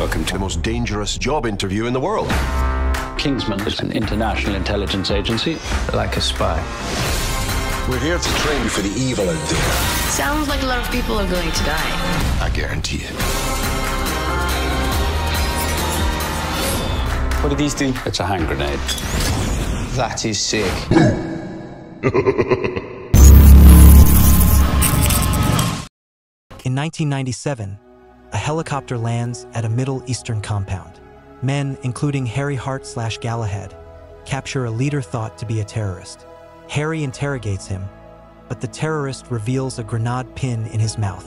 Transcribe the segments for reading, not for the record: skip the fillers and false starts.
Welcome to the most dangerous job interview in the world. Kingsman is an international intelligence agency. Like a spy. We're here to train you for the evil out there. Sounds like a lot of people are going to die. I guarantee it. What do these do? It's a hand grenade. That is sick. In 1997, a helicopter lands at a Middle Eastern compound. Men, including Harry Hart/Galahad, capture a leader thought to be a terrorist. Harry interrogates him, but the terrorist reveals a grenade pin in his mouth.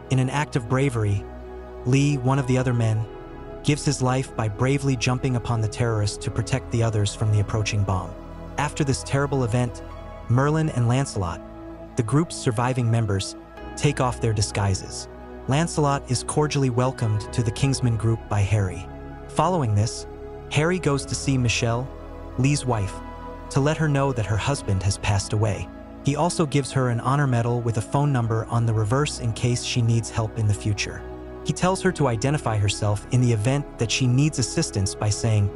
In an act of bravery, Lee, one of the other men, gives his life by bravely jumping upon the terrorist to protect the others from the approaching bomb. After this terrible event, Merlin and Lancelot, the group's surviving members, take off their disguises. Lancelot is cordially welcomed to the Kingsman group by Harry. Following this, Harry goes to see Michelle, Lee's wife, to let her know that her husband has passed away. He also gives her an honor medal with a phone number on the reverse in case she needs help in the future. He tells her to identify herself in the event that she needs assistance by saying,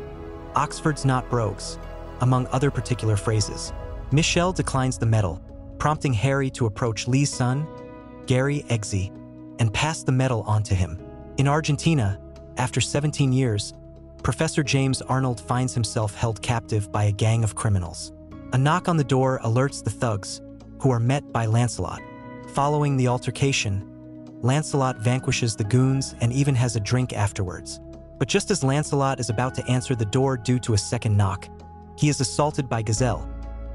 "Oxford's not brogues," among other particular phrases. Michelle declines the medal, prompting Harry to approach Lee's son, Gary Eggsy, and pass the medal on to him. In Argentina, after 17 years, Professor James Arnold finds himself held captive by a gang of criminals. A knock on the door alerts the thugs, who are met by Lancelot. Following the altercation, Lancelot vanquishes the goons and even has a drink afterwards. But just as Lancelot is about to answer the door due to a second knock, he is assaulted by Gazelle,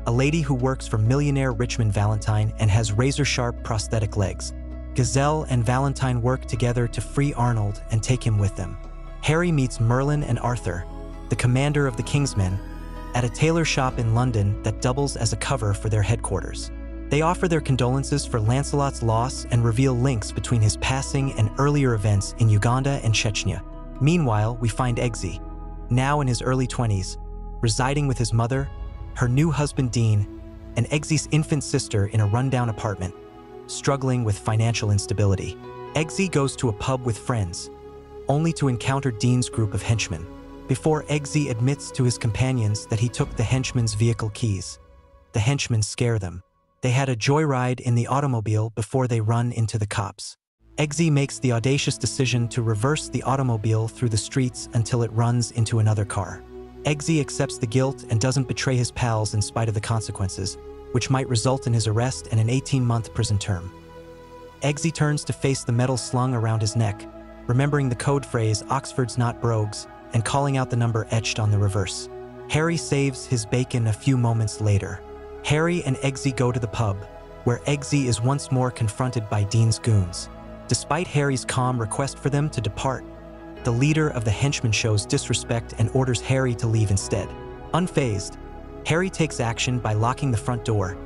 a lady who works for millionaire Richmond Valentine and has razor-sharp prosthetic legs. Gazelle and Valentine work together to free Arnold and take him with them. Harry meets Merlin and Arthur, the commander of the Kingsmen, at a tailor shop in London that doubles as a cover for their headquarters. They offer their condolences for Lancelot's loss and reveal links between his passing and earlier events in Uganda and Chechnya. Meanwhile, we find Eggsy, now in his early 20s, residing with his mother, her new husband Dean, and Eggsy's infant sister in a rundown apartment, struggling with financial instability. Eggsy goes to a pub with friends, only to encounter Dean's group of henchmen, before Eggsy admits to his companions that he took the henchmen's vehicle keys. The henchmen scare them. They had a joyride in the automobile before they run into the cops. Eggsy makes the audacious decision to reverse the automobile through the streets until it runs into another car. Eggsy accepts the guilt and doesn't betray his pals in spite of the consequences, which might result in his arrest and an 18-month prison term. Eggsy turns to face the medal slung around his neck, remembering the code phrase "Oxford's not brogues" and calling out the number etched on the reverse. Harry saves his bacon a few moments later. Harry and Eggsy go to the pub, where Eggsy is once more confronted by Dean's goons. Despite Harry's calm request for them to depart, the leader of the henchmen shows disrespect and orders Harry to leave instead. Unfazed, Harry takes action by locking the front door,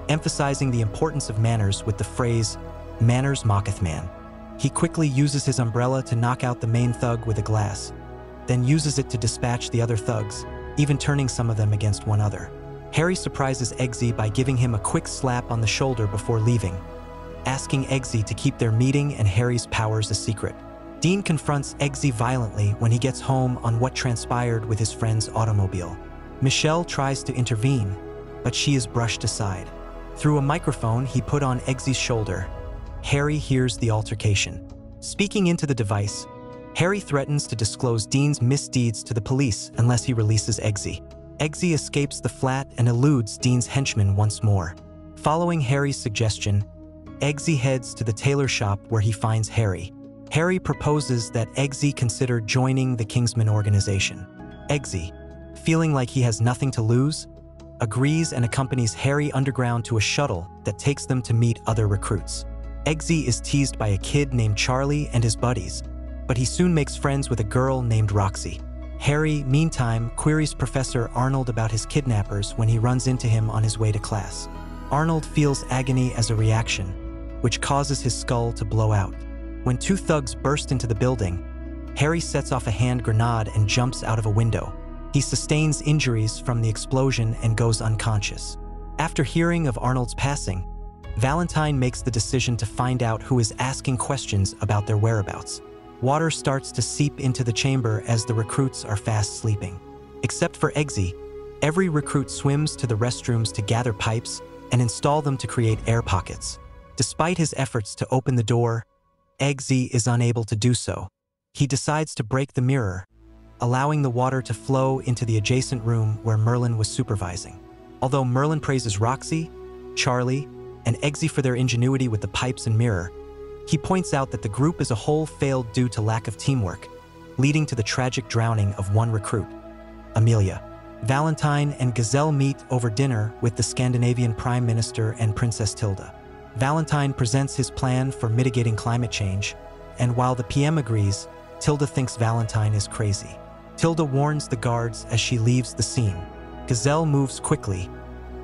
emphasizing the importance of manners with the phrase, "Manners mocketh man." He quickly uses his umbrella to knock out the main thug with a glass, then uses it to dispatch the other thugs, even turning some of them against one another. Harry surprises Eggsy by giving him a quick slap on the shoulder before leaving, asking Eggsy to keep their meeting and Harry's powers a secret. Dean confronts Eggsy violently when he gets home on what transpired with his friend's automobile. Michelle tries to intervene, but she is brushed aside. Through a microphone he put on Eggsy's shoulder, Harry hears the altercation. Speaking into the device, Harry threatens to disclose Dean's misdeeds to the police unless he releases Eggsy. Eggsy escapes the flat and eludes Dean's henchmen once more. Following Harry's suggestion, Eggsy heads to the tailor shop where he finds Harry. Harry proposes that Eggsy consider joining the Kingsman organization. Eggsy, feeling like he has nothing to lose, agrees and accompanies Harry underground to a shuttle that takes them to meet other recruits. Eggsy is teased by a kid named Charlie and his buddies, but he soon makes friends with a girl named Roxy. Harry, meantime, queries Professor Arnold about his kidnappers when he runs into him on his way to class. Arnold feels agony as a reaction, which causes his skull to blow out. When two thugs burst into the building, Harry sets off a hand grenade and jumps out of a window. He sustains injuries from the explosion and goes unconscious. After hearing of Arnold's passing, Valentine makes the decision to find out who is asking questions about their whereabouts. Water starts to seep into the chamber as the recruits are fast sleeping. Except for Eggsy, every recruit swims to the restrooms to gather pipes and install them to create air pockets. Despite his efforts to open the door, Eggsy is unable to do so. He decides to break the mirror, allowing the water to flow into the adjacent room where Merlin was supervising. Although Merlin praises Roxy, Charlie, and Eggsy for their ingenuity with the pipes and mirror, he points out that the group as a whole failed due to lack of teamwork, leading to the tragic drowning of one recruit, Amelia. Valentine and Gazelle meet over dinner with the Scandinavian Prime Minister and Princess Tilda. Valentine presents his plan for mitigating climate change, and while the PM agrees, Tilda thinks Valentine is crazy. Tilda warns the guards as she leaves the scene. Gazelle moves quickly,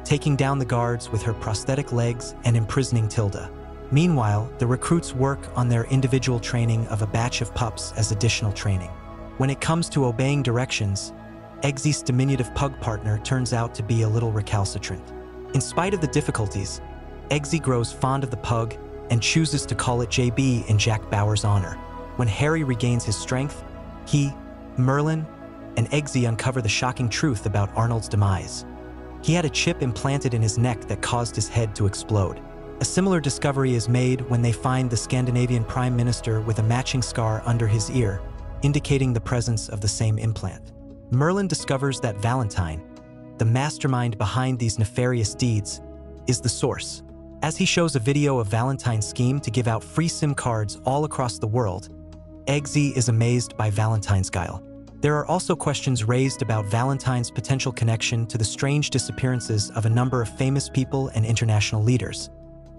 taking down the guards with her prosthetic legs and imprisoning Tilda. Meanwhile, the recruits work on their individual training of a batch of pups as additional training. When it comes to obeying directions, Eggsy's diminutive pug partner turns out to be a little recalcitrant. In spite of the difficulties, Eggsy grows fond of the pug and chooses to call it JB in Jack Bauer's honor. When Harry regains his strength, he, Merlin, and Eggsy uncover the shocking truth about Arnold's demise. He had a chip implanted in his neck that caused his head to explode. A similar discovery is made when they find the Scandinavian Prime Minister with a matching scar under his ear, indicating the presence of the same implant. Merlin discovers that Valentine, the mastermind behind these nefarious deeds, is the source. As he shows a video of Valentine's scheme to give out free SIM cards all across the world, Eggsy is amazed by Valentine's guile. There are also questions raised about Valentine's potential connection to the strange disappearances of a number of famous people and international leaders,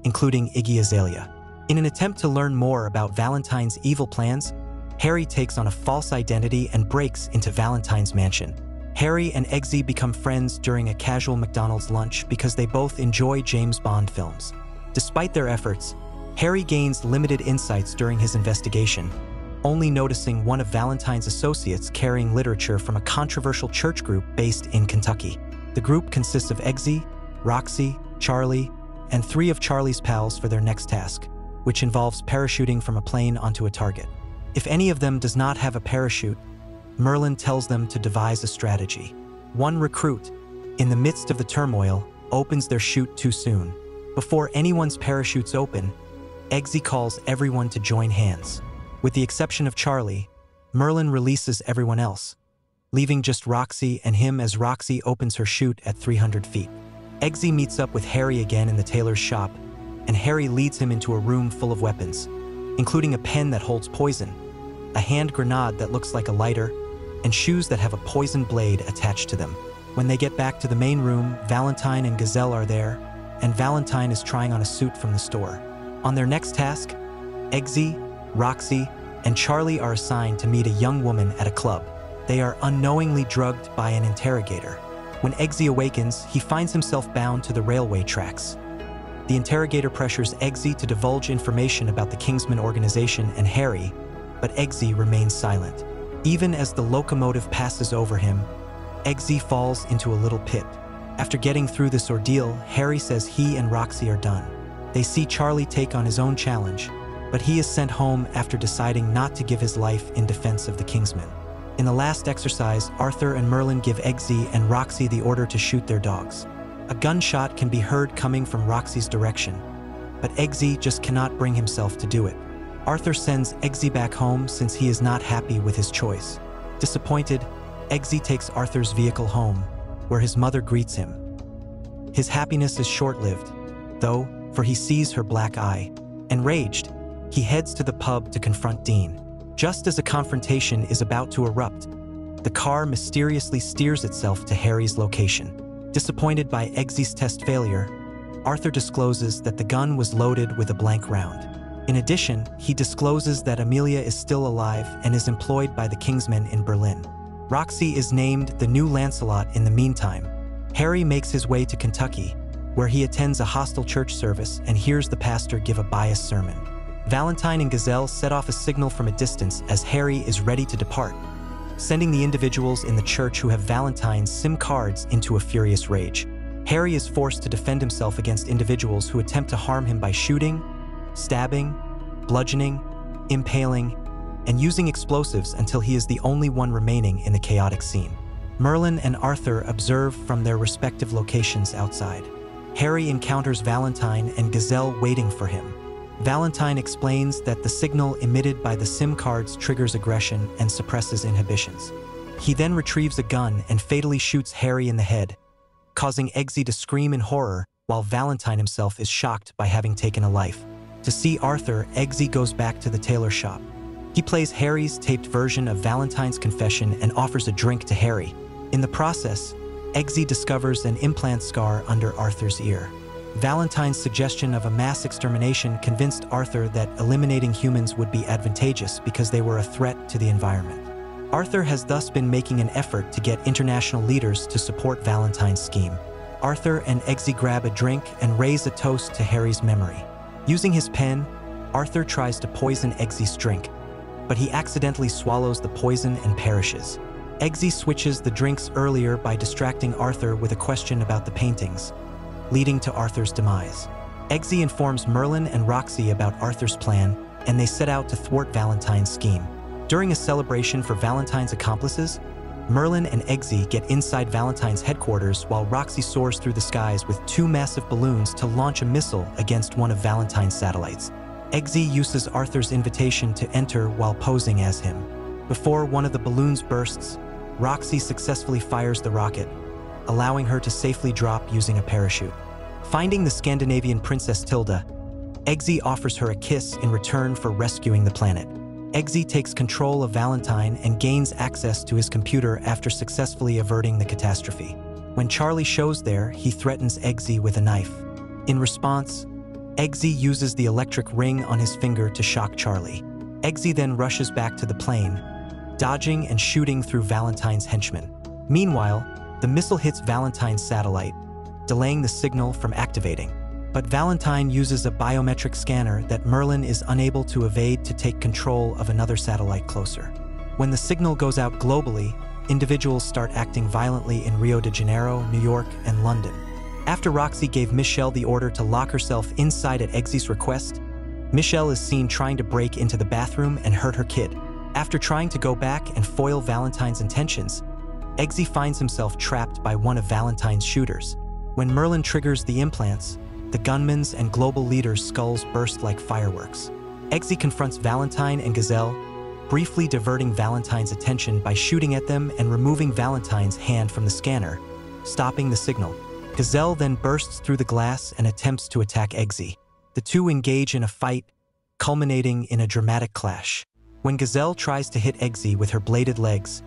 including Iggy Azalea. In an attempt to learn more about Valentine's evil plans, Harry takes on a false identity and breaks into Valentine's mansion. Harry and Eggsy become friends during a casual McDonald's lunch because they both enjoy James Bond films. Despite their efforts, Harry gains limited insights during his investigation, only noticing one of Valentine's associates carrying literature from a controversial church group based in Kentucky. The group consists of Eggsy, Roxy, Charlie, and 3 of Charlie's pals for their next task, which involves parachuting from a plane onto a target. If any of them does not have a parachute, Merlin tells them to devise a strategy. One recruit, in the midst of the turmoil, opens their chute too soon. Before anyone's parachutes open, Eggsy calls everyone to join hands. With the exception of Charlie, Merlin releases everyone else, leaving just Roxy and him as Roxy opens her chute at 300 feet. Eggsy meets up with Harry again in the tailor's shop, and Harry leads him into a room full of weapons, including a pen that holds poison, a hand grenade that looks like a lighter, and shoes that have a poison blade attached to them. When they get back to the main room, Valentine and Gazelle are there, and Valentine is trying on a suit from the store. On their next task, Eggsy, Roxy, and Charlie are assigned to meet a young woman at a club. They are unknowingly drugged by an interrogator. When Eggsy awakens, he finds himself bound to the railway tracks. The interrogator pressures Eggsy to divulge information about the Kingsman organization and Harry, but Eggsy remains silent. Even as the locomotive passes over him, Eggsy falls into a little pit. After getting through this ordeal, Harry says he and Roxy are done. They see Charlie take on his own challenge, but he is sent home after deciding not to give his life in defense of the Kingsman. In the last exercise, Arthur and Merlin give Eggsy and Roxy the order to shoot their dogs. A gunshot can be heard coming from Roxy's direction, but Eggsy just cannot bring himself to do it. Arthur sends Eggsy back home since he is not happy with his choice. Disappointed, Eggsy takes Arthur's vehicle home, where his mother greets him. His happiness is short-lived, though, for he sees her black eye. Enraged, he heads to the pub to confront Dean. Just as a confrontation is about to erupt, the car mysteriously steers itself to Harry's location. Disappointed by Eggsy's test failure, Arthur discloses that the gun was loaded with a blank round. In addition, he discloses that Amelia is still alive and is employed by the Kingsmen in Berlin. Roxy is named the new Lancelot in the meantime. Harry makes his way to Kentucky, where he attends a hostile church service and hears the pastor give a biased sermon. Valentine and Gazelle set off a signal from a distance as Harry is ready to depart, sending the individuals in the church who have Valentine's SIM cards into a furious rage. Harry is forced to defend himself against individuals who attempt to harm him by shooting, stabbing, bludgeoning, impaling, and using explosives until he is the only one remaining in the chaotic scene. Merlin and Arthur observe from their respective locations outside. Harry encounters Valentine and Gazelle waiting for him. Valentine explains that the signal emitted by the SIM cards triggers aggression and suppresses inhibitions. He then retrieves a gun and fatally shoots Harry in the head, causing Eggsy to scream in horror while Valentine himself is shocked by having taken a life. To see Arthur, Eggsy goes back to the tailor shop. He plays Harry's taped version of Valentine's confession and offers a drink to Harry. In the process, Eggsy discovers an implant scar under Arthur's ear. Valentine's suggestion of a mass extermination convinced Arthur that eliminating humans would be advantageous because they were a threat to the environment. Arthur has thus been making an effort to get international leaders to support Valentine's scheme. Arthur and Eggsy grab a drink and raise a toast to Harry's memory. Using his pen, Arthur tries to poison Eggsy's drink, but he accidentally swallows the poison and perishes. Eggsy switches the drinks earlier by distracting Arthur with a question about the paintings, leading to Arthur's demise. Eggsy informs Merlin and Roxy about Arthur's plan, and they set out to thwart Valentine's scheme. During a celebration for Valentine's accomplices, Merlin and Eggsy get inside Valentine's headquarters while Roxy soars through the skies with two massive balloons to launch a missile against one of Valentine's satellites. Eggsy uses Arthur's invitation to enter while posing as him. Before one of the balloons bursts, Roxy successfully fires the rocket, allowing her to safely drop using a parachute. Finding the Scandinavian princess Tilda, Eggsy offers her a kiss in return for rescuing the planet. Eggsy takes control of Valentine and gains access to his computer after successfully averting the catastrophe. When Charlie shows there, he threatens Eggsy with a knife. In response, Eggsy uses the electric ring on his finger to shock Charlie. Eggsy then rushes back to the plane, dodging and shooting through Valentine's henchmen. Meanwhile, the missile hits Valentine's satellite, delaying the signal from activating. But Valentine uses a biometric scanner that Merlin is unable to evade to take control of another satellite closer. When the signal goes out globally, individuals start acting violently in Rio de Janeiro, New York, and London. After Roxy gave Michelle the order to lock herself inside at Eggsy's request, Michelle is seen trying to break into the bathroom and hurt her kid. After trying to go back and foil Valentine's intentions, Eggsy finds himself trapped by one of Valentine's shooters. When Merlin triggers the implants, the gunman's and global leader's skulls burst like fireworks. Eggsy confronts Valentine and Gazelle, briefly diverting Valentine's attention by shooting at them and removing Valentine's hand from the scanner, stopping the signal. Gazelle then bursts through the glass and attempts to attack Eggsy. The two engage in a fight, culminating in a dramatic clash. When Gazelle tries to hit Eggsy with her bladed legs,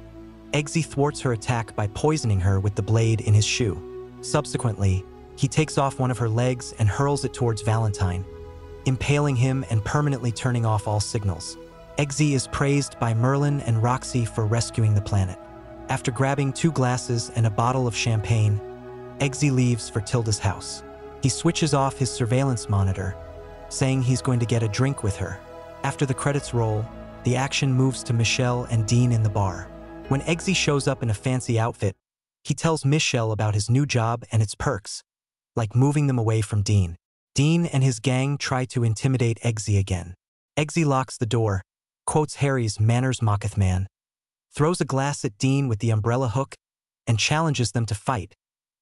Eggsy thwarts her attack by poisoning her with the blade in his shoe. Subsequently, he takes off one of her legs and hurls it towards Valentine, impaling him and permanently turning off all signals. Eggsy is praised by Merlin and Roxy for rescuing the planet. After grabbing 2 glasses and a bottle of champagne, Eggsy leaves for Tilda's house. He switches off his surveillance monitor, saying he's going to get a drink with her. After the credits roll, the action moves to Michelle and Dean in the bar. When Eggsy shows up in a fancy outfit, he tells Michelle about his new job and its perks, like moving them away from Dean. Dean and his gang try to intimidate Eggsy again. Eggsy locks the door, quotes Harry's "Manners mocketh man," throws a glass at Dean with the umbrella hook, and challenges them to fight,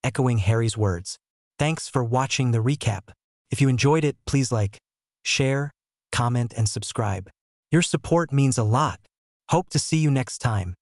echoing Harry's words. Thanks for watching the recap. If you enjoyed it, please like, share, comment, and subscribe. Your support means a lot. Hope to see you next time.